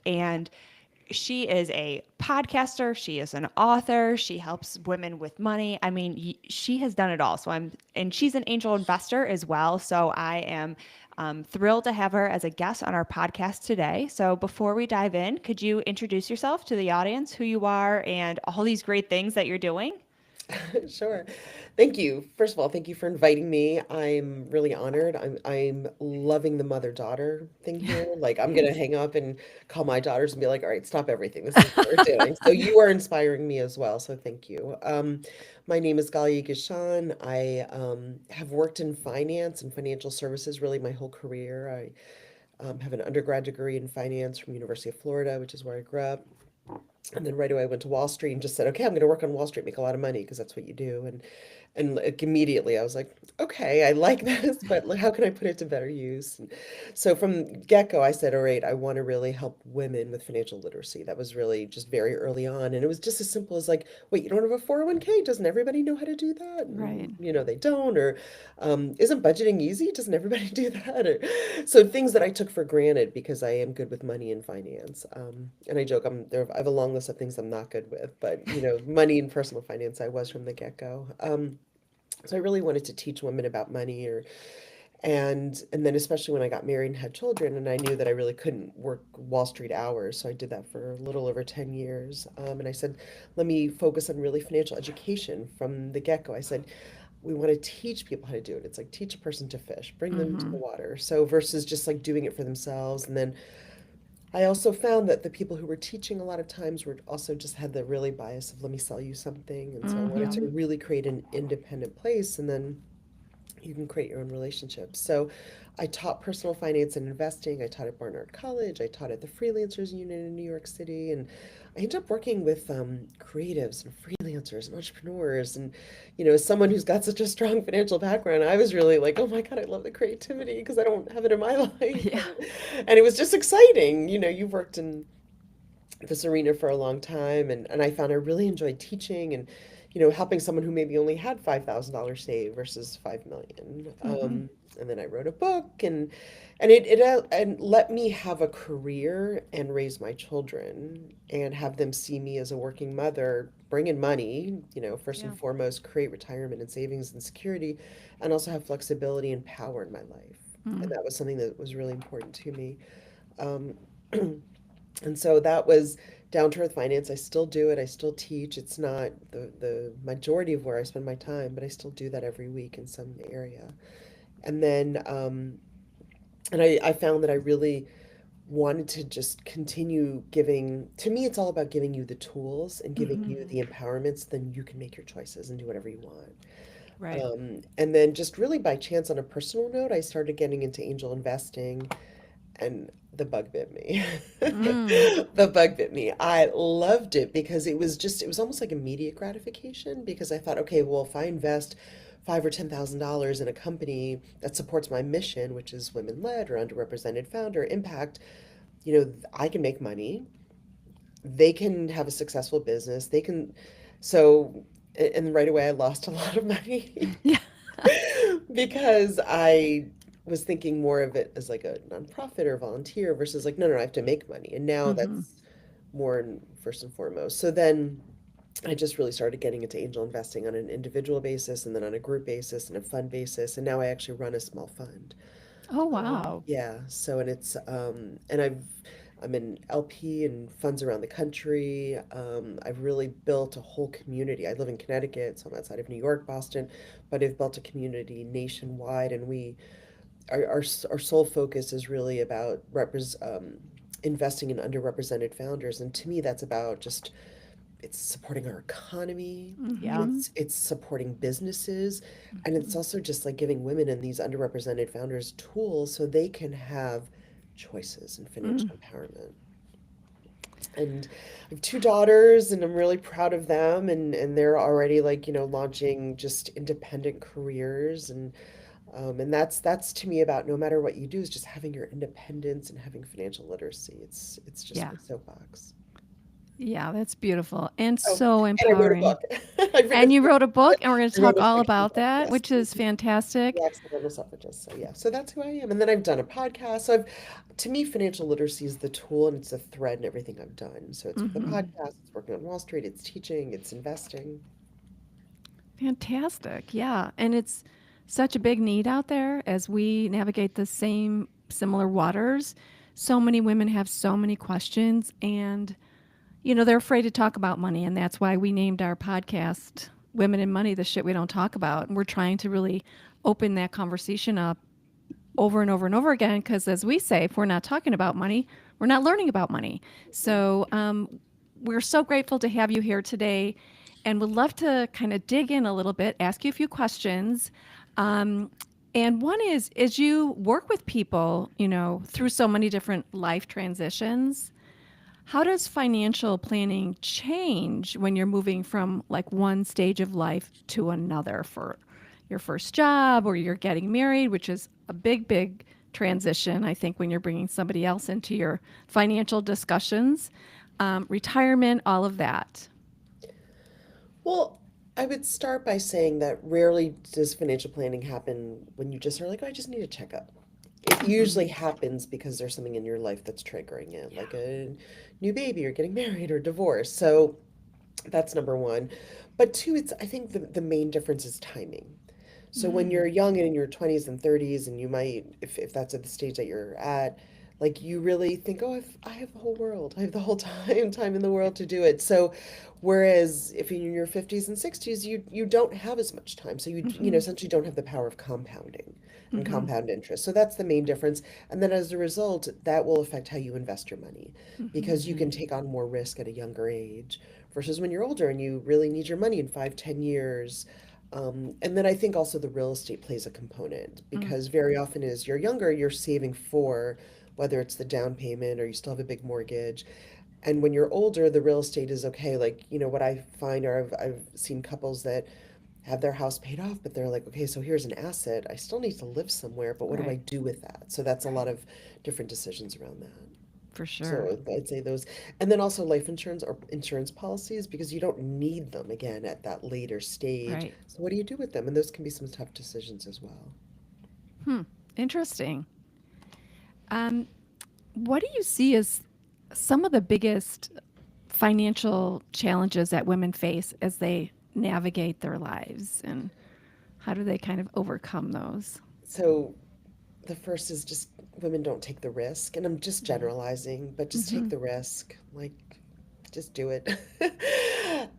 And she is a podcaster, she is an author, she helps women with money. I mean, she has done it all. And she's an angel investor as well. So I am thrilled to have her as a guest on our podcast today. So before we dive in, could you introduce yourself to the audience, who you are, and all these great things that you're doing? Sure. Thank you. First of all, thank you for inviting me. I'm really honored. I'm loving the mother-daughter thing here. Like I'm gonna hang up and call my daughters and be like, all right, stop everything. This is what we're doing. So you are inspiring me as well. So thank you. My name is Galia Gishan. I have worked in finance and financial services really my whole career. I have an undergrad degree in finance from University of Florida, which is where I grew up. And then right away I went to Wall Street and just said, okay, I'm going to work on Wall Street, make a lot of money because that's what you do. And like immediately I was like, okay, I like this, but like, how can I put it to better use? And so from get-go, I said, all right, I want to really help women with financial literacy. That was really just very early on. And it was just as simple as like, wait, you don't have a 401k? Doesn't everybody know how to do that? Right. And, they don't. Or isn't budgeting easy? Doesn't everybody do that? So things that I took for granted because I am good with money and finance. And I joke, I have a long list of things I'm not good with, but money and personal finance, I was from the get-go. So I really wanted to teach women about money and then especially when I got married and had children and I knew that I really couldn't work Wall Street hours. So I did that for a little over 10 years. And I said, let me focus on really financial education from the get-go. I said, we want to teach people how to do it. It's like teach a person to fish, bring them to the water. So versus just like doing it for themselves. And then I also found that the people who were teaching a lot of times were also just had the really bias of let me sell you something. And so I wanted to really create an independent place and then you can create your own relationships. So I taught personal finance and investing. I taught at Barnard College. I taught at the Freelancers Union in New York City. And I ended up working with creatives and freelancers and entrepreneurs. And, as someone who's got such a strong financial background, I was really like, oh my God, I love the creativity because I don't have it in my life. Yeah. And it was just exciting. You've worked in this arena for a long time and I found I really enjoyed teaching and helping someone who maybe only had $5,000 saved versus 5 million. And then I wrote a book and and let me have a career and raise my children and have them see me as a working mother, bring in money, first Yeah. and foremost, create retirement and savings and security, and also have flexibility and power in my life. And that was something that was really important to me. Um, And so that was down to earth finance. I still do it. I still teach. It's not the majority of where I spend my time, but I still do that every week in some area. And then, I found that I really wanted to just continue giving, to me, it's all about giving you the tools and giving you the empowerments, then you can make your choices and do whatever you want. Right. And then just really by chance on a personal note, I started getting into angel investing and the bug bit me. The bug bit me. I loved it because it was almost like immediate gratification because I thought, okay, well, if I invest five or $10,000 in a company that supports my mission, which is women-led or underrepresented founder impact, I can make money. They can have a successful business. They can, so, and right away I lost a lot of money. Yeah. Because I was thinking more of it as like a nonprofit or volunteer versus like, no, no, I have to make money. And now that's more first and foremost. So then I just really started getting into angel investing on an individual basis and then on a group basis and a fund basis. And now I actually run a small fund. Oh, wow. Yeah, so and it's and I'm an LP in funds around the country. I've really built a whole community. I live in Connecticut, so I'm outside of New York, Boston, but I've built a community nationwide, and our sole focus is really about investing in underrepresented founders, and to me, that's about just it's supporting our economy, Yeah. it's supporting businesses, and it's also just like giving women and these underrepresented founders tools so they can have choices and financial empowerment. And I have two daughters and I'm really proud of them and they're already like, launching just independent careers and that's to me about no matter what you do is just having your independence and having financial literacy. It's just Yeah. my soapbox. Yeah, that's beautiful and Oh, so and I wrote a empowering. book. I've And written you wrote a book, and we're going to I wrote talk a all fiction about book, that, yes. which is The fantastic. accidental suffragist. So yeah, so that's who I am. And then I've done a podcast. So I've, to me, financial literacy is the tool and it's a thread in everything I've done. So it's the Hmm. podcast, it's working on Wall Street, it's teaching, it's investing. Fantastic. Yeah. And it's such a big need out there as we navigate the same similar waters. So many women have so many questions, and they're afraid to talk about money, and that's why we named our podcast Women in Money, the shit we don't talk about. And we're trying to really open that conversation up over and over and over again, because as we say, if we're not talking about money, we're not learning about money. So we're so grateful to have you here today, and would love to kind of dig in a little bit, ask you a few questions. um, and one is you work with people, through so many different life transitions. How does financial planning change when you're moving from like one stage of life to another, for your first job, or you're getting married, which is a big, big transition, I think, when you're bringing somebody else into your financial discussions, retirement, all of that? Well, I would start by saying that rarely does financial planning happen when you just are like, oh, I just need a checkup. It Hmm. usually happens because there's something in your life that's triggering it, Yeah. like a new baby or getting married or divorce. So that's number one. But two, it's I think the main difference is timing. So when Mm. you're young and in your 20s and 30s, and you might, if that's at the stage that you're at, like you really think, oh, I have the whole world. I have the whole time in the world to do it. So whereas if you're in your 50s and 60s, you don't have as much time. So you Hmm. essentially don't have the power of compounding and Hmm. compound interest. So that's the main difference. And then as a result, that will affect how you invest your money Hmm. because you can take on more risk at a younger age versus when you're older and you really need your money in 5, 10 years. And then I think also the real estate plays a component Mm. because very often as you're younger, you're saving for whether it's the down payment or you still have a big mortgage. And when you're older, the real estate is okay. Like, what I find, or I've seen couples that have their house paid off, but they're like, okay, so here's an asset. I still need to live somewhere, but what do I Right. do with that? So that's a lot Right. of different decisions around that. For sure. So I'd say those, and then also life insurance or insurance policies because you don't need them again at that later stage. Right. So what do you do with them? And those can be some tough decisions as well. Hmm. Interesting. Um, what do you see as some of the biggest financial challenges that women face as they navigate their lives, and how do they kind of overcome those? So the first is just women don't take the risk, and I'm just Mm. generalizing, but just take Hmm. the risk. Like, just do it.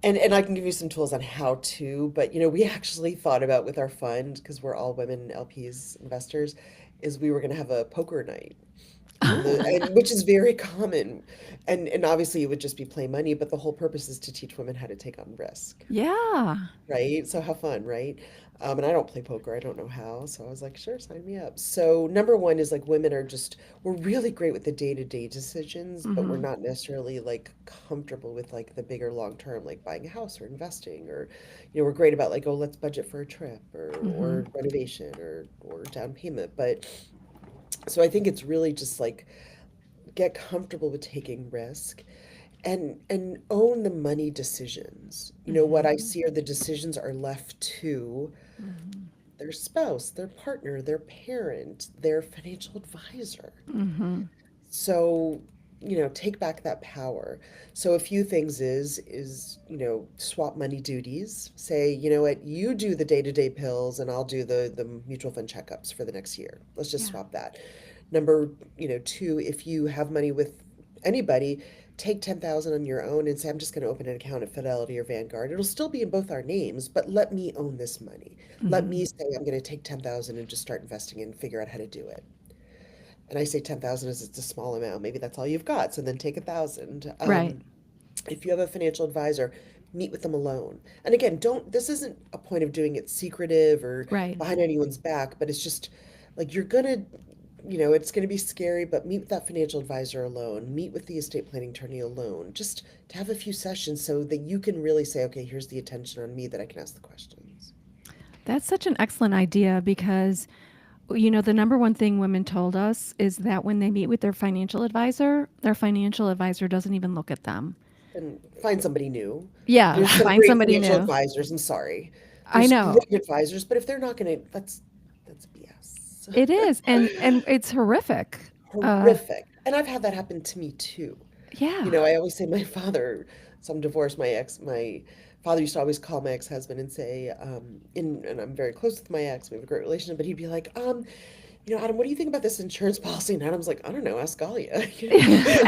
And I can give you some tools on how to, but we actually thought about with our fund, because we're all women LPs investors, is we were going to have a poker night. And which is very common. And obviously it would just be play money, but the whole purpose is to teach women how to take on risk. Yeah. Right? So have fun, right? And I don't play poker. I don't know how. So I was like, sure, sign me up. So number one is like women are just, we're really great with the day-to-day decisions, but we're Hmm. not necessarily like comfortable with like the bigger long term, like buying a house or investing, or, we're great about like, oh, let's budget for a trip Hmm. or renovation or down payment. But so I think it's really just like get comfortable with taking risk and own the money decisions. What Hmm. I see are the decisions are left to Hmm. their spouse, their partner, their parent, their financial advisor. Hmm. So, take back that power. So a few things is, swap money duties. Say, you know what, you do the day-to-day pills and I'll do the mutual fund checkups for the next year. Let's just Yeah. swap that. Number, two, if you have money with anybody, take 10,000 on your own and say, I'm just going to open an account at Fidelity or Vanguard. It'll still be in both our names, but let me own this money. Let Hmm. me say I'm going to take 10,000 and just start investing and figure out how to do it. And I say 10,000 as it's a small amount. Maybe that's all you've got. So then take 1,000. Right. If you have a financial advisor, meet with them alone. And again, this isn't a point of doing it secretive or Right. behind anyone's back, but it's just like it's gonna be scary, but meet with that financial advisor alone, meet with the estate planning attorney alone, just to have a few sessions so that you can really say, okay, here's the attention on me that I can ask the questions. That's such an excellent idea, because the number one thing women told us is that when they meet with their financial advisor doesn't even look at them. then find somebody new. Yeah, There's some find great somebody financial new. advisors. I'm sorry. I There's know. great advisors, but if they're not gonna, that's BS. It is, and it's horrific. Uh, Horrific. And I've had that happen to me too. yeah. I always say my father, so I'm divorced, my father used to always call my ex-husband and say, and I'm very close with my ex, we have a great relationship, but he'd be like, Adam, what do you think about this insurance policy? And Adam's like, I don't know, ask Galia.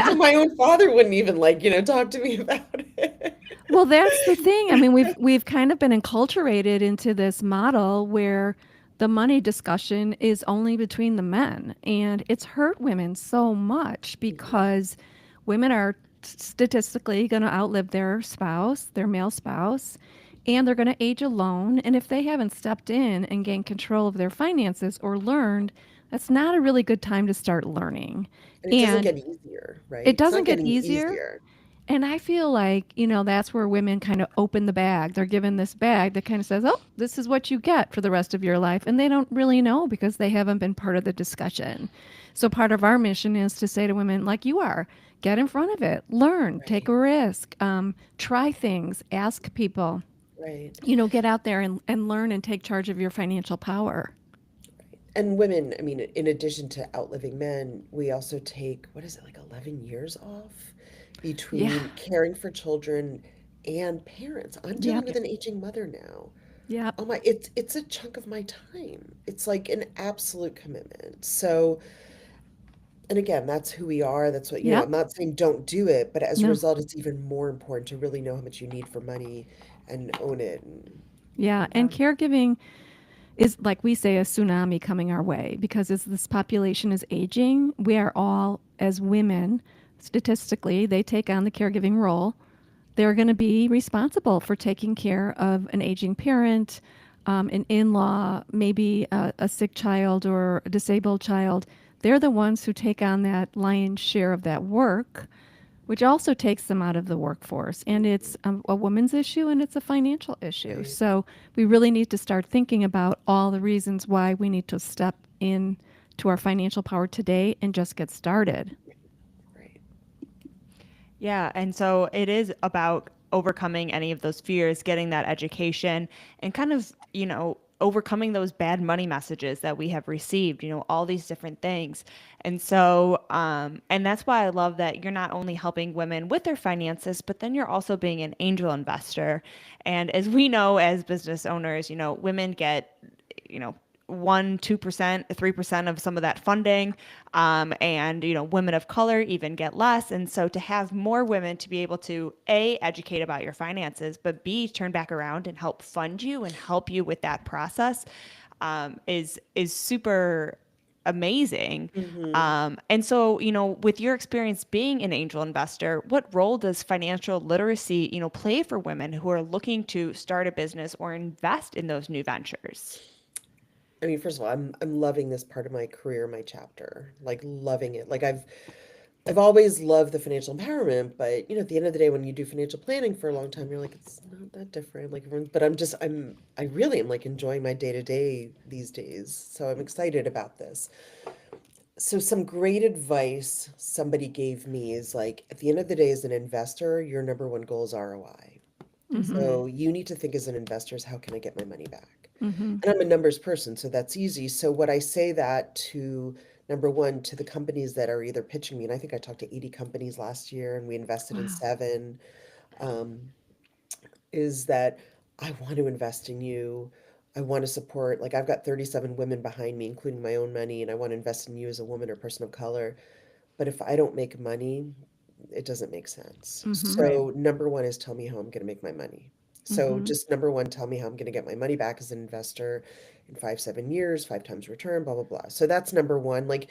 So my own father wouldn't even talk to me about it. Well, that's the thing. I mean, we've kind of been enculturated into this model where the money discussion is only between the men, and it's hurt women so much Mhm. because women are statistically going to outlive their spouse, their male spouse, and they're going to age alone. And if they haven't stepped in and gained control of their finances or learned, that's not a really good time to start learning. And it doesn't And get easier, it right? It's doesn't not get getting easier. easier. And I feel like, that's where women kind of open the bag. They're given this bag that kind of says, oh, this is what you get for the rest of your life. And they don't really know because they haven't been part of the discussion. So part of our mission is to say to women like you are, get in front of it, learn, take Right, a risk, try things, ask people, right. get out there and learn and take charge of your financial power. And women, I mean, in addition to outliving men, we also take, what is it, like 11 years off Yeah. between caring for children and parents. I'm dealing Yep. with an aging mother now. Yep. Oh my, it's a chunk of my time. It's like an absolute commitment. So, and again, that's who we are. That's what, Yep. I'm not saying don't do it, but as a No. result, it's even more important to really know how much you need for money and own it. Yeah. Yeah. And caregiving is, like we say, a tsunami coming our way because as this population is aging, we are all, as women, statistically, they take on the caregiving role. They're going to be responsible for taking care of an aging parent, an in law, maybe a sick child or a disabled child. They're the ones who take on that lion's share of that work, which also takes them out of the workforce. And it's a woman's issue and it's a financial issue. Right, So we really need to start thinking about all the reasons why we need to step in to our financial power today and just get started. right. Yeah, and so it is about overcoming any of those fears, getting that education, and kind of, overcoming those bad money messages that we have received, all these different things. And so, and that's why I love that you're not only helping women with their finances, but then you're also being an angel investor. And as we know, as business owners, women get, you know, 1, 2%, 3% of some of that funding, and women of color even get less. And so to have more women to be able to educate about your finances, but turn back around and help fund you and help you with that process, is super amazing. Hmm. And so, with your experience being an angel investor, what role does financial literacy, play for women who are looking to start a business or invest in those new ventures? I mean, first of all, I'm loving this part of my career, my chapter, like loving it. Like I've always loved the financial empowerment, but at the end of the day, when you do financial planning for a long time, you're like, it's not that different. Like, but I really am like enjoying my day to day these days. So I'm excited about this. So some great advice somebody gave me is like, at the end of the day, as an investor, your number one goal is ROI. Mm-hmm. Mm-hmm. So you need to think as an investor is how can I get my money back? Mm-hmm. And I'm a numbers person, so that's easy. So what I say that to number one, to the companies that are either pitching me, and I think I talked to 80 companies last year and we invested in Wow. 7, um, is that I want to invest in you. I want to support, like I've got 37 women behind me, including my own money, and I want to invest in you as a woman or person of color. But if I don't make money, it doesn't make sense. Mm-hmm. Right. So number one is tell me how I'm going to make my money. So Mm-hmm. just number one, tell me how I'm going to get my money back as an investor in 5, 7 years, 5 times return, blah, blah, blah. So that's number one. Like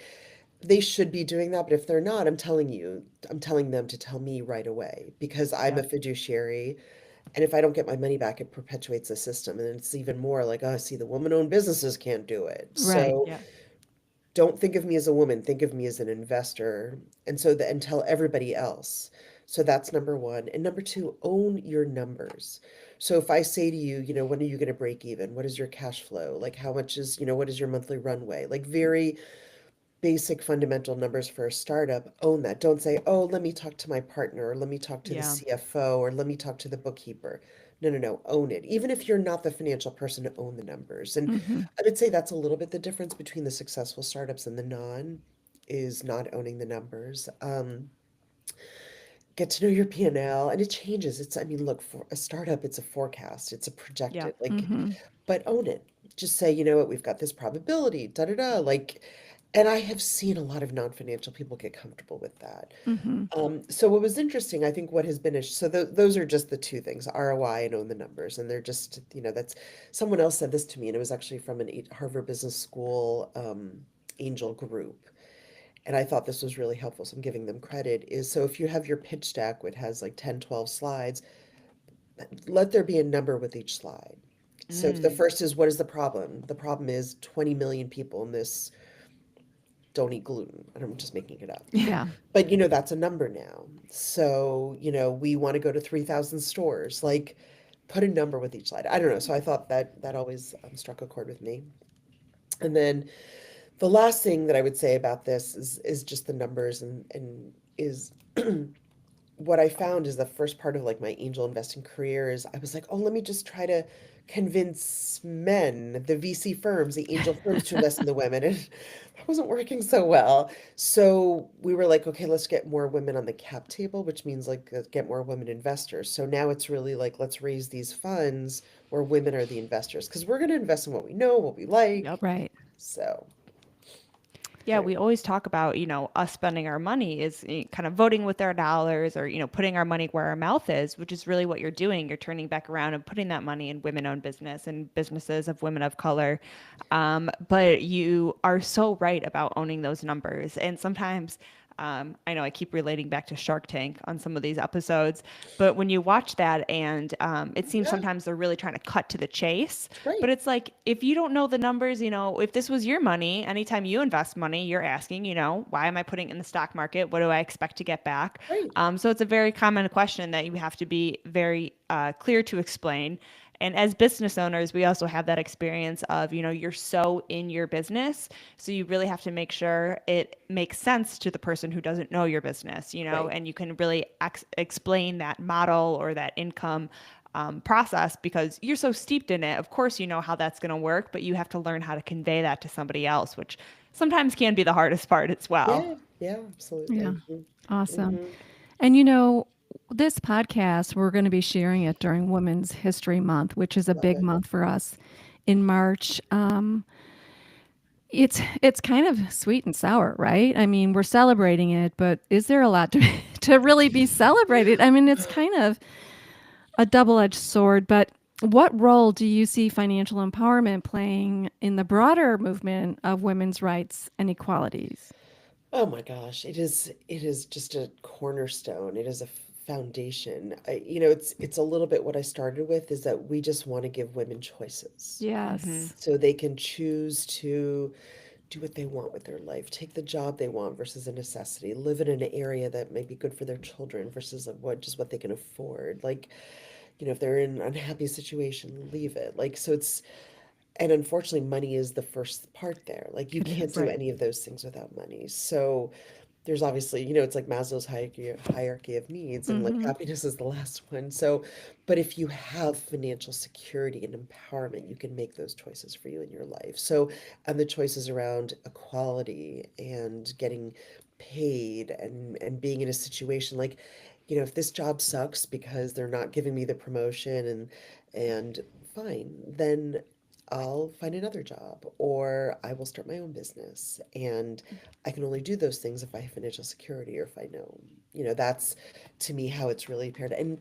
they should be doing that, but if they're not, I'm telling them to tell me right away because I'm a Yep. fiduciary. And if I don't get my money back, it perpetuates the system. And it's even more like, oh, see, the woman-owned businesses can't do it. Right. So Yeah. don't think of me as a woman, think of me as an investor. And tell everybody else. So that's number one. And number two, own your numbers. So if I say to you, when are you going to break even? What is your cash flow? Like how much is, what is your monthly runway? Like very basic fundamental numbers for a startup, own that. Don't say, oh, let me talk to my partner, or let me talk to the Yeah. CFO, or let me talk to the bookkeeper. No, no, no, own it. Even if you're not the financial person, to own the numbers. And Hmm. I would say that's a little bit the difference between the successful startups and the non, is not owning the numbers. Get to know your P&L, and L, and it changes. It's, I mean, look, for a startup, it's a forecast, it's a Yeah. projected, like, Hmm. but own it. Just say, you know what, we've got this probability, da da da. Like, and I have seen a lot of non-financial people get comfortable with that. Hmm. So what was interesting, I think what has been, so those are just the two things, ROI and own the numbers. And they're just, that's, someone else said this to me, and it was actually from an Harvard Business School angel group. And I thought this was really helpful, so I'm giving them credit, is so if you have your pitch deck, which has like 10, 12 slides, let there be a number with each slide. So if the Mm. first is, what is the problem? The problem is 20 million people in this don't eat gluten. I'm just making it up. Yeah. But that's a number now. So, we want to go to 3,000 stores. Like, put a number with each slide. I don't know. So I thought that always struck a chord with me. And then the last thing that I would say about this is just the numbers, and is what I found is the first part of like my angel investing career is I was like, oh, let me just try to convince men, the VC firms, the angel firms, to invest in the women. And that wasn't working so well. So we were like, okay, let's get more women on the cap table, which means like get more women investors. So now it's really like, let's raise these funds where women are the investors, because we're going to invest in what we know, what we like. Yep. Right. So Yeah, we always talk about, us spending our money is kind of voting with our dollars, or, putting our money where our mouth is, which is really what you're doing. You're turning back around and putting that money in women-owned business and businesses of women of color. But you are so right about owning those numbers. And sometimes, I know I keep relating back to Shark Tank on some of these episodes, but when you watch that, and it seems yeah, sometimes they're really trying to cut to the chase. But right, it's like, if you don't know the numbers, if this was your money, anytime you invest money, you're asking, why am I putting it in the stock market? What do I expect to get back? right, So it's a very common question that you have to be very clear to explain. And as business owners, we also have that experience of, you're so in your business. So you really have to make sure it makes sense to the person who doesn't know your business, right. and you can really explain that model or that income process, because you're so steeped in it. Of course, you know how that's going to work, but you have to learn how to convey that to somebody else, which sometimes can be the hardest part as well. Yeah, yeah, Yeah. absolutely. Awesome. Mm-hmm. And this podcast, we're going to be sharing it during Women's History Month, which is a Love big it. month for us in March. It's kind of sweet and sour, right? I mean, we're celebrating it, but is there a lot to to really be celebrated? I mean, it's kind of a double-edged sword, but what role do you see financial empowerment playing in the broader movement of women's rights and equalities? Oh my gosh, it is just a cornerstone. It is a foundation. It's a little bit what I started with, is that we just want to give women choices Hmm. Yes. so they can choose to do what they want with their life, take the job they want versus a necessity, live in an area that may be good for their children versus of what they can afford. Like, if they're in an unhappy situation, leave it. Like, so it's, and unfortunately, money is the first part there. Like, you It can't is. do Right. any of those things without money. So there's obviously, it's like Maslow's hierarchy of needs, and like Mhm. happiness is the last one. So, but if you have financial security and empowerment, you can make those choices for you in your life. So, and the choices around equality and getting paid, and being in a situation like, if this job sucks because they're not giving me the promotion, and fine, then I'll find another job, or I will start my own business. And I can only do those things if I have financial security, or if I know, that's to me how it's really paired. And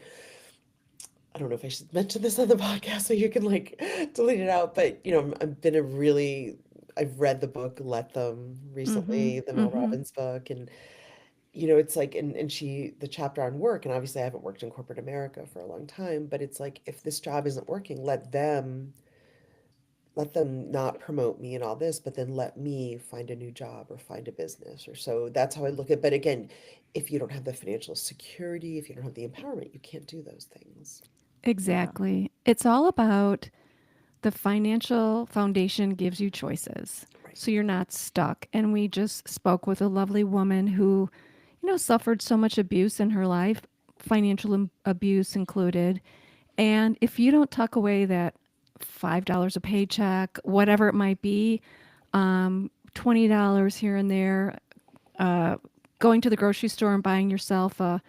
I don't know if I should mention this on the podcast so you can like delete it out, but I've been I've read the book Let Them Mhm. recently, the Mel Mhm. Robbins book, and it's like, and the chapter on work, and obviously I haven't worked in corporate America for a long time, but it's like, if this job isn't working, let them not promote me and all this, but then let me find a new job or find a business. Or so that's how I look at. But again, if you don't have the financial security, if you don't have the empowerment, you can't do those things. Yeah. Exactly. It's all about the financial foundation gives you choices. Right. so you're not stuck. And we just spoke with a lovely woman who, suffered so much abuse in her life, financial abuse included. And if you don't tuck away that $5 a paycheck, whatever it might be, $20 here and there, uh, going to the grocery store and buying yourself a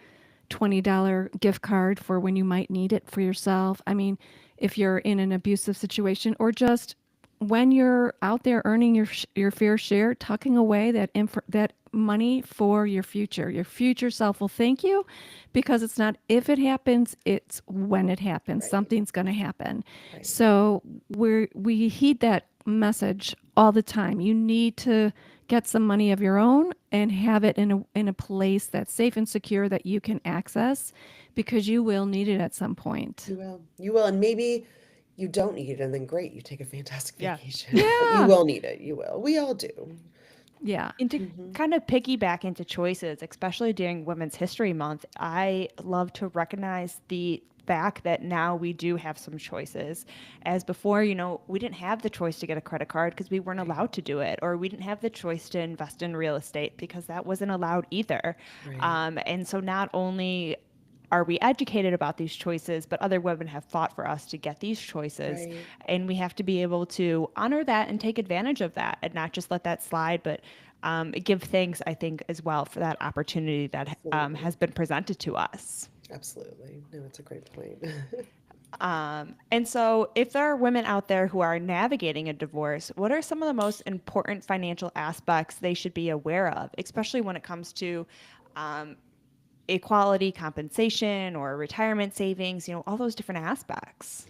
$20 gift card for when you might need it for yourself. I mean, if you're in an abusive situation, or just when you're out there earning your fair share, tucking away that money for your future. Your future self will thank you, because it's not if it happens, it's when it happens. Right. Something's going to happen. Right. So we heed that message all the time. You need to get some money of your own and have it in a place that's safe and secure that you can access, because you will need it at some point. You will. You will. And maybe you don't need it, and then great, you take a fantastic Yeah. vacation. But you Yeah. will need it. You will. We all do. Yeah. And to Hmm. kind of piggyback into choices, especially during Women's History Month, I love to recognize the fact that now we do have some choices. As before, we didn't have the choice to get a credit card because we weren't allowed to do it, or we didn't have the choice to invest in real estate because that wasn't allowed either. Right. And so not only are we educated about these choices, but other women have fought for us to get these choices. Right. And we have to be able to honor that and take advantage of that and not just let that slide, but give thanks, I think, as well for that opportunity that Absolutely. has been presented to us. Absolutely. No, it's a great point. And so, if there are women out there who are navigating a divorce, what are some of the most important financial aspects they should be aware of, especially when it comes to equality, compensation, or retirement savings, all those different aspects?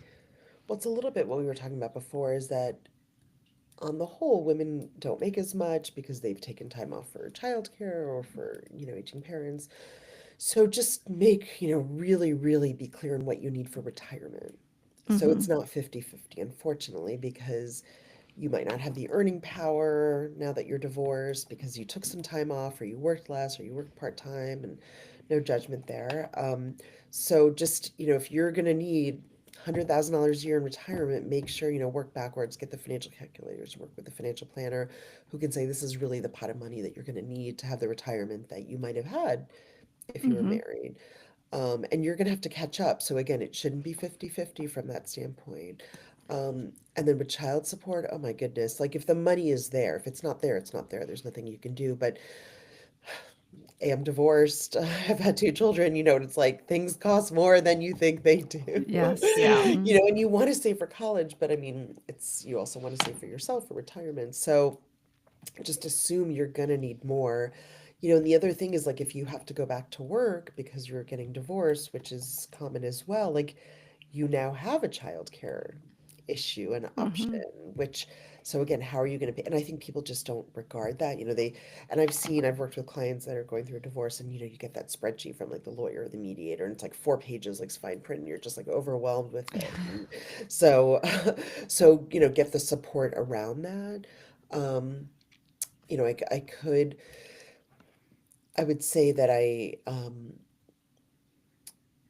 Well, it's a little bit what we were talking about before, is that on the whole, women don't make as much because they've taken time off for childcare or for, aging parents. So just make, really, really be clear on what you need for retirement. So Mm-hmm. it's not 50-50, unfortunately, because you might not have the earning power now that you're divorced because you took some time off, or you worked less, or you worked part-time, and no judgment there. So just, if you're going to need $100,000 a year in retirement, make sure, work backwards, get the financial calculators, work with the financial planner who can say this is really the pot of money that you're going to need to have the retirement that you might have had if you were Mm-hmm. married. And you're going to have to catch up. So again, it shouldn't be 50-50 from that standpoint. And then with child support, oh my goodness, like if the money is there, if it's not there, it's not there. There's nothing you can do. But I'm divorced. I've had two children, and it's like things cost more than you think they do. Yes. Yeah. Mm-hmm. And you want to save for college, but I mean, you also want to save for yourself for retirement. So just assume you're gonna need more. And the other thing is, like, if you have to go back to work because you're getting divorced, which is common as well, like you now have a childcare issue, an Mm-hmm. option, which, so again, how are you going to pay? And I think people just don't regard that, and I've worked with clients that are going through a divorce, and you get that spreadsheet from like the lawyer or the mediator, and it's like 4 pages, like fine print, and you're just like overwhelmed with it. And so, so, get the support around that. Um, I would say that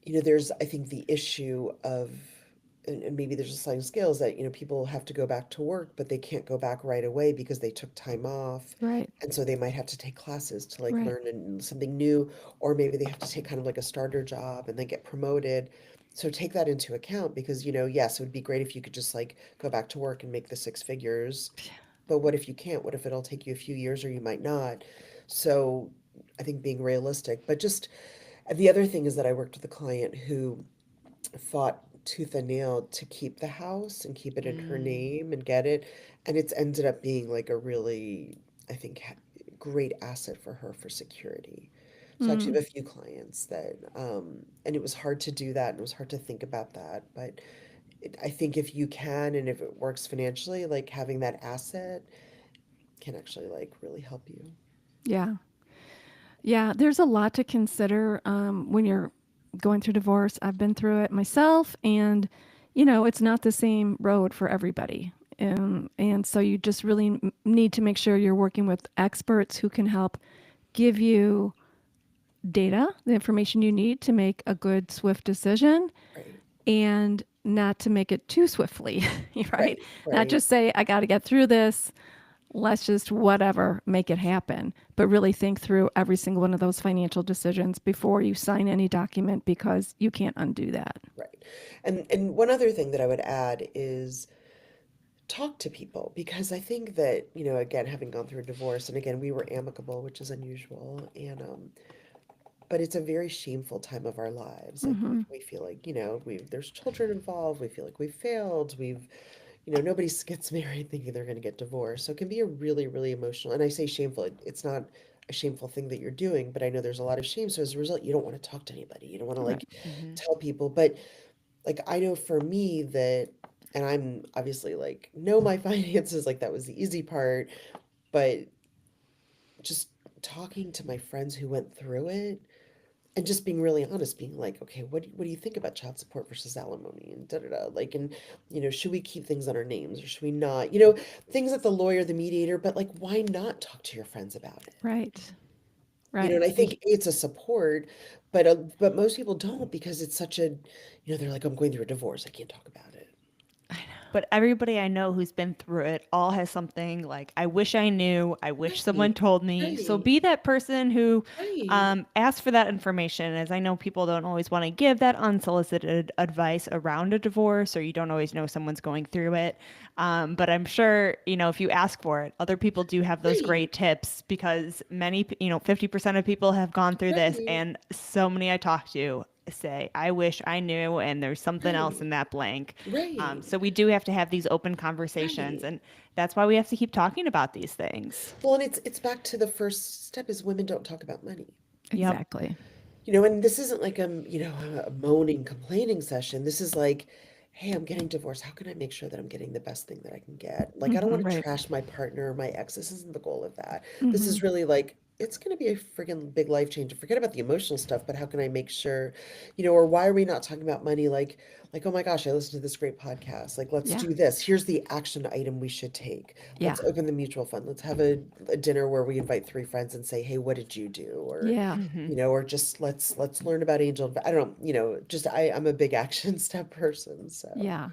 there's, I think the issue of, and maybe there's a sliding scales that, people have to go back to work, but they can't go back right away because they took time off. Right. And so they might have to take classes to like Right. learn something new, or maybe they have to take kind of like a starter job and then get promoted. So take that into account because, yes, it would be great if you could just like go back to work and make the 6 figures. But what if you can't? What if it'll take you a few years or you might not? So I think being realistic, but just the other thing is that I worked with a client who fought tooth and nail to keep the house and keep it in her Mm. name and get it. And it's ended up being like a really, I think, great asset for her for security. So I actually Mm. have a few clients that, and it was hard to do that and it was hard to think about that. But I think if you can and if it works financially, like having that asset can actually like really help you. Yeah. Yeah. There's a lot to consider when you're going through divorce. I've been through it myself, and it's not the same road for everybody. And so you just really need to make sure you're working with experts who can help give you data, the information you need to make a good, swift decision, Right, and not to make it too swiftly, right? right, Not right, just say, I got to get through this. let's just whatever, make it happen. But really think through every single one of those financial decisions before you sign any document because you can't undo that. Right. And one other thing that I would add is talk to people, because I think that, again, having gone through a divorce, and again, we were amicable, which is unusual, and but it's a very shameful time of our lives. Like Hmm. we feel like, there's children involved, we feel like we've failed, nobody gets married thinking they're going to get divorced. So it can be a really, really emotional, and I say shameful, it's not a shameful thing that you're doing, but I know there's a lot of shame. So as a result, you don't want to talk to anybody. You don't want to Right. like Hmm. tell people, but like I know for me that, and I'm obviously like, know my finances, like that was the easy part, but just talking to my friends who went through it and just being really honest, being like, okay, what do you think about child support versus alimony and da da da? Like, and should we keep things on our names or should we not? Things that the lawyer, the mediator, but like, why not talk to your friends about it? Right. And I Right. think it's a support, but most people don't, because it's such a, they're like, I'm going through a divorce, I can't talk about it. I know. But everybody I know who's been through it all has something like, I wish I knew, I wish Right, someone told me. So right, be that person who right, ask for that information, as I know people don't always want to give that unsolicited advice around a divorce, or you don't always know someone's going through it. But I'm sure, if you ask for it, other people do have those right, great tips, because 50% of people have gone through this, right, and so many I talk to say, I wish I knew, and there's something else right, in that blank. right, So we do have to have these open conversations, right. and that's why we have to keep talking about these things. Well, and it's back to the first step is women don't talk about money. Yep. Exactly. And this isn't like a moaning, complaining session. This is like, hey, I'm getting divorced. How can I make sure that I'm getting the best thing that I can get? Like, I don't Hmm. want to Right. trash my partner or my ex. This isn't the goal of that. This Hmm. is really like, it's going to be a freaking big life changer. Forget about the emotional stuff, but how can I make sure, or why are we not talking about money? Like, oh my gosh, I listened to this great podcast. Like, let's Yeah. do this. Here's the action item we should take. Yeah. Let's open the mutual fund. Let's have a dinner where we invite three friends and say, hey, what did you do? Or Yeah. Hmm. or just let's learn about I don't know, just I'm a big action step person, so Yeah.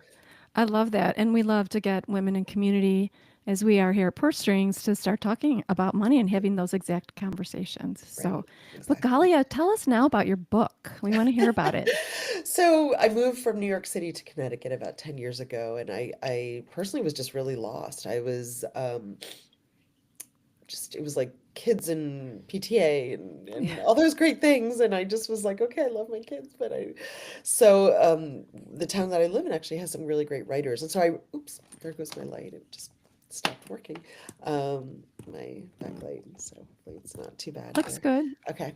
I love that. And we love to get women in community, as we are here at Purse Strings, to start talking about money and having those exact conversations. So, right, but exactly. Galia, tell us now about your book. We want to hear about it. So I moved from New York City to Connecticut about 10 years ago, and I personally was just really lost. I was just it was like kids and PTA and Yeah. all those great things, and I just was like, okay, I love my kids, but so the town that I live in actually has some really great writers, and so oops, there goes my light, it just stopped working, my backlight, so hopefully it's not too bad Looks here. good. Okay.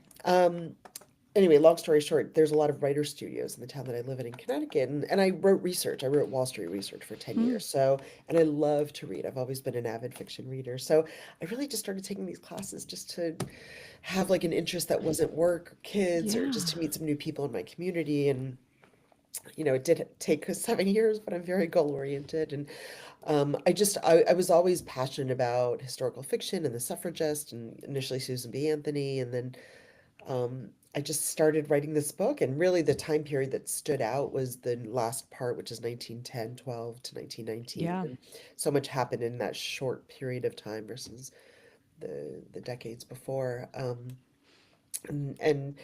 Anyway, long story short, there's a lot of writer studios in the town that I live in Connecticut, and I wrote research. I wrote Wall Street research for 10 Mm. years. So, and I love to read. I've always been an avid fiction reader. So I really just started taking these classes just to have like an interest that wasn't work or kids or Yeah. just to meet some new people in my community. And, it did take us 7 years, but I'm very goal oriented. And I was always passionate about historical fiction and the suffragist and initially Susan B. Anthony. And then I just started writing this book, and really the time period that stood out was the last part, which is 1910, 12 to 1919. Yeah. And so much happened in that short period of time versus the decades before. And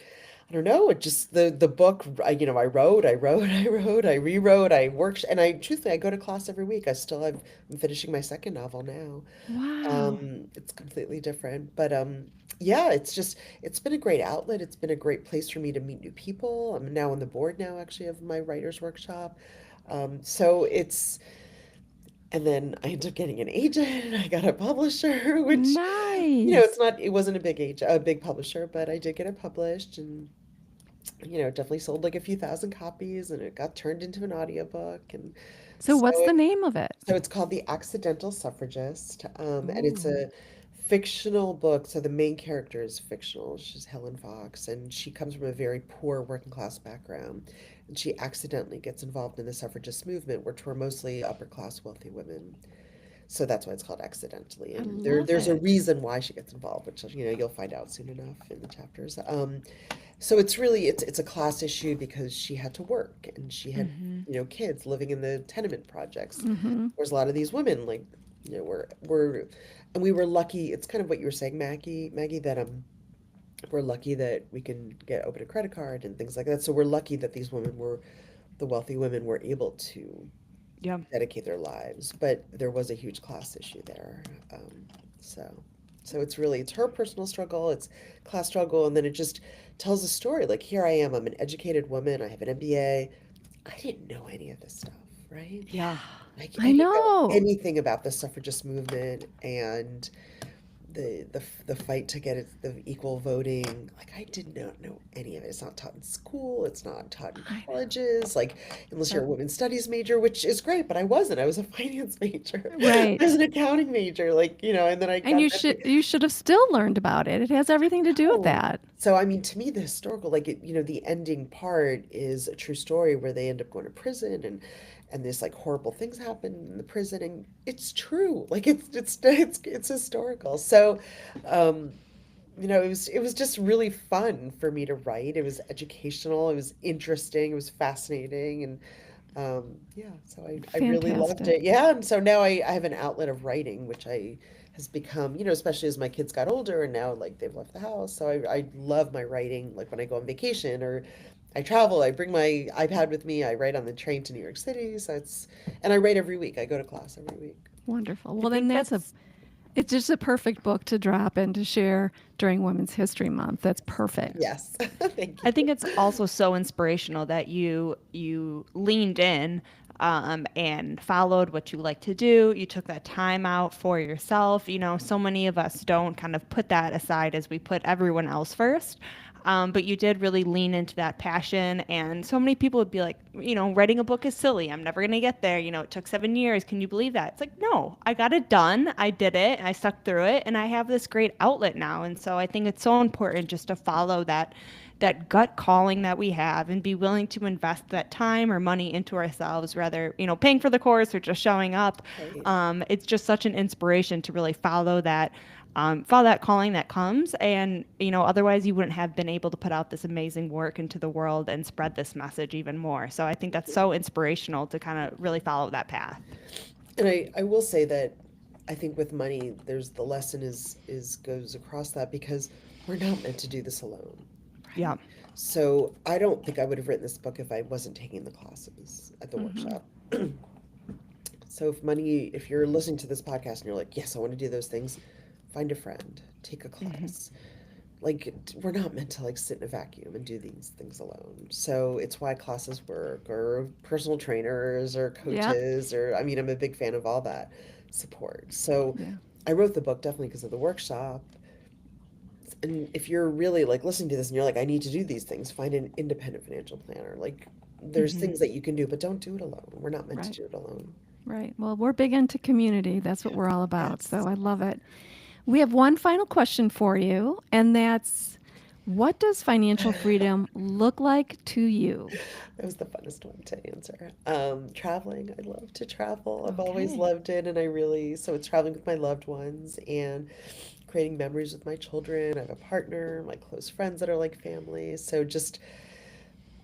I don't know, it just the book, I wrote, I rewrote, I worked, and I truthfully I go to class every week. I'm finishing my second novel now. Wow. It's completely different, but yeah, it's been a great outlet. It's been a great place for me to meet new people. I'm now on the board now actually of my writers workshop. So and then I ended up getting an agent and I got a publisher, which Nice. it wasn't a big publisher, but I did get it published, and it definitely sold like a few thousand copies, and it got turned into an audiobook, and So, so what's the name of it? so it's called The Accidental Suffragist, and it's Ooh. a fictional book. So the main character is fictional. She's Helen Fox, and she comes from a very poor working class background. And she accidentally gets involved in the suffragist movement, which were mostly upper class wealthy women. So that's why it's called Accidentally. I And love there's a it. reason why she gets involved, which you'll find out soon enough in the chapters. So it's a class issue because she had to work and she had Hmm. kids living in the tenement projects. Hmm. There's a lot of these women like You know, and we were lucky. It's kind of what you were saying, Maggie, that we're lucky that we can open a credit card and things like that. So we're lucky that the wealthy women were able to Yeah. dedicate their lives, but there was a huge class issue there. Um, so, it's her personal struggle, it's class struggle, and then it just tells a story. Like, here I am, I'm an educated woman, I have an MBA. I didn't know any of this stuff, right? Yeah. I I didn't know know. anything about the suffragist movement and the fight to get the equal voting. Like, I did not know any of it. It's not taught in school. It's not taught in I colleges. Like, unless you're a know. women's studies major, which is great, but I wasn't. I was a finance major. I Right. was an accounting major. Like, and then I And got that. you should have still learned about it. It has everything to do with Oh. that. So, I mean, to me, the historical, like, the ending part is a true story where they end up going to prison, and this like horrible things happen in the prison, and it's true. Like, it's historical. So, um, it was just really fun for me to write. It was educational. It was interesting. It was fascinating, and yeah, so I really loved Fantastic. it. Yeah, and so now I have an outlet of writing, which I has become, especially as my kids got older and now like they've left the house. So I love my writing. Like when I go on vacation or I travel, I bring my iPad with me. I write on the train to New York City. And I write every week. I go to class every week. Wonderful. I Well, then think that's it's just a perfect book to drop and to share during Women's History Month. That's perfect. Yes, thank I you. think it's also so inspirational that you leaned in and followed what you like to do. You took that time out for yourself. So many of us don't kind of put that aside as we put everyone else first. But you did really lean into that passion. And so many people would be like, writing a book is silly. I'm never going to get there. It took 7 years. Can you believe that? It's like, no, I got it done. I did it. And I stuck through it. And I have this great outlet now. And so I think it's so important just to follow that gut calling that we have and be willing to invest that time or money into ourselves rather paying for the course or just showing up. Right. It's just such an inspiration to really follow that calling that comes, and otherwise you wouldn't have been able to put out this amazing work into the world and spread this message even more. So I think that's so inspirational to kind of really follow that path. And I will say that I think with money, there's the lesson is goes across that because we're not meant to do this alone. Yeah. Right? So I don't think I would have written this book if I wasn't taking the classes at the Hmm. workshop. So if you're listening to this podcast and you're like, yes, I want to do those things, find a friend, take a class. Like, we're not meant to like sit in a vacuum and do these things alone. So it's why classes work, or personal trainers or Yep. coaches, or I mean, I'm a big fan of all that support. So Yeah. I wrote the book definitely because of the workshop. And if you're really like listening to this and you're like, I need to do these things, find an independent financial planner. Like, there's Hmm. things that you can do, but don't do it alone. We're not meant to Right. do it alone. Right. Well, we're big into community. That's what we're all about. Yes. So I love it. We have one final question for you, and that's what does financial freedom look like to you? That was the funnest one to answer. Traveling. I love to travel. I've always Okay. loved it, and so it's traveling with my loved ones and creating memories with my children. I have a partner, my close friends that are like family. So just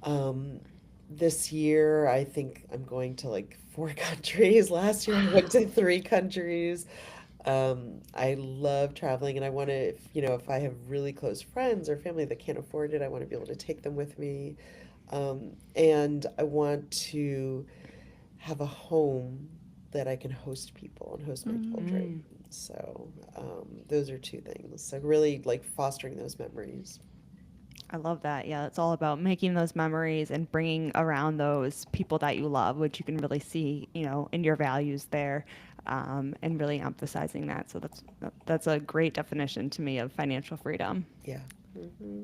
um, this year, I think I'm going to like 4 countries. Last year, I went to 3 countries. I love traveling, and I want to, if I have really close friends or family that can't afford it, I want to be able to take them with me. And I want to have a home that I can host people and host my children. Mm. Mm. So, those are 2 things. So really like fostering those memories. I love that. Yeah, it's all about making those memories and bringing around those people that you love, which you can really see, in your values there, and really emphasizing that. So that's a great definition to me of financial freedom. Yeah. hmm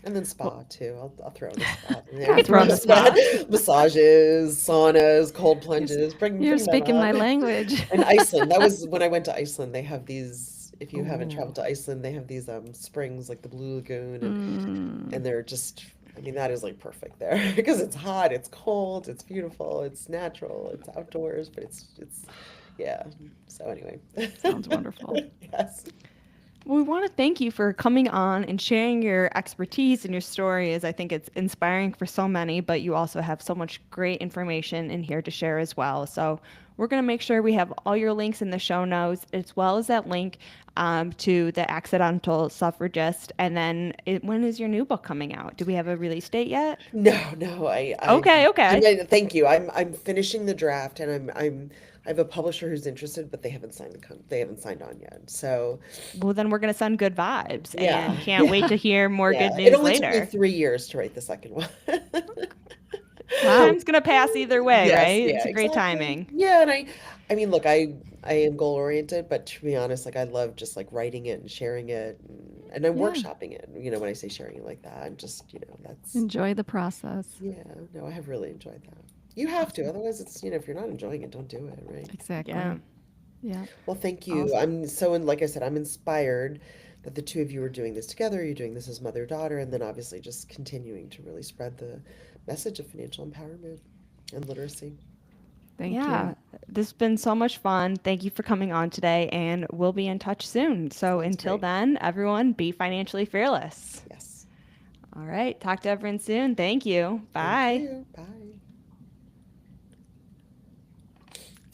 And then Well, spa too. I'll throw in a spa in you there. could throw in the spa. Massages, saunas, cold You're, s- plunges. Bring you're bring them speaking my on. language. In Iceland, that was when I went to Iceland. They have these, if you haven't Oh, traveled to Iceland, they have these springs like the Blue Lagoon, Mm. and they're just, I mean, that is like perfect there because it's hot, it's cold, it's beautiful, it's natural, it's outdoors, but it's yeah. So anyway. Sounds wonderful. Yes. We want to thank you for coming on and sharing your expertise and your stories. I think it's inspiring for so many, but you also have so much great information in here to share as well. So we're going to make sure we have all your links in the show notes, as well as that link to the Accidental Suffragist. And then when is your new book coming out? Do we have a release date yet? No, Okay. thank you. I'm finishing the draft, and I have a publisher who's interested, but they haven't signed they haven't signed on yet. So Well, then we're going to send good vibes yeah, and can't wait to hear more yeah. good It news only took me later. 3 years to write the second one. Wow. Time's going to pass either way, Yes, right? yeah, It's a great exactly. timing. Yeah, and I mean, look, I am goal oriented, but to be honest, like I love just like writing it and sharing it, and I'm Yeah. workshopping it. You know, when I say sharing it like that, I'm just, that's Enjoy the process. yeah. No, I have really enjoyed that. You have to, otherwise, it's if you're not enjoying it, don't do it, right? Exactly. Yeah. Yeah. Well, thank you. Awesome. I'm so, and like I said, I'm inspired that the two of you are doing this together. You're doing this as mother-daughter, and then obviously just continuing to really spread the message of financial empowerment and literacy. Thank Yeah, you. this has been so much fun. Thank you for coming on today, and we'll be in touch soon. So Sounds until great. then, everyone, be financially fearless. Yes. All right, talk to everyone soon. Thank you. Thank Bye. you. Bye.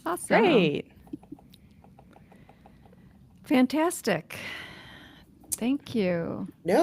Awesome. Great. Fantastic. Thank you. No,